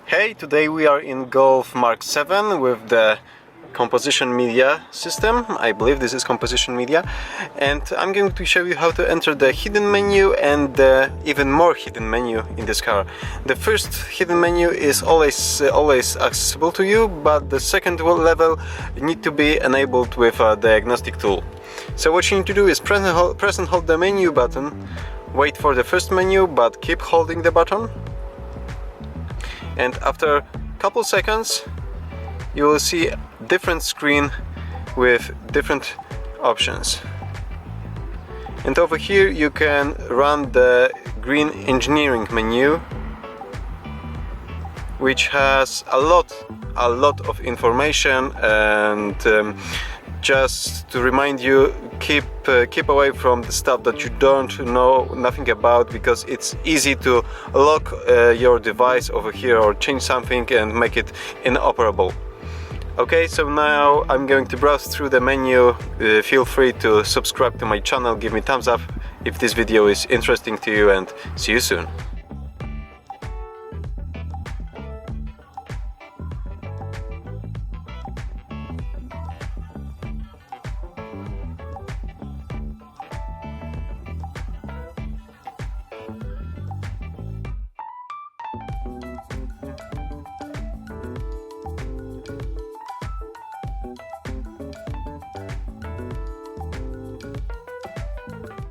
Hey, today we are in Golf Mark 7 with the Composition Media system. I believe this is Composition Media, and I'm going to show you how to enter the hidden menu and the even more hidden menu in this car. The first hidden menu is always accessible to you, but the second level need to be enabled with a diagnostic tool. So what you need to do is press and hold the menu button, wait for the first menu, but keep holding the button. And after a couple seconds you will see a different screen with different options. And over here you can run the green engineering menu, which has a lot of information, and just to remind you, keep away from the stuff that you don't know nothing about, because it's easy to lock your device over here or change something and make it inoperable. Okay, so now I'm going to browse through the menu. Feel free to subscribe to my channel, give me thumbs up if this video is interesting to you, and see you soon.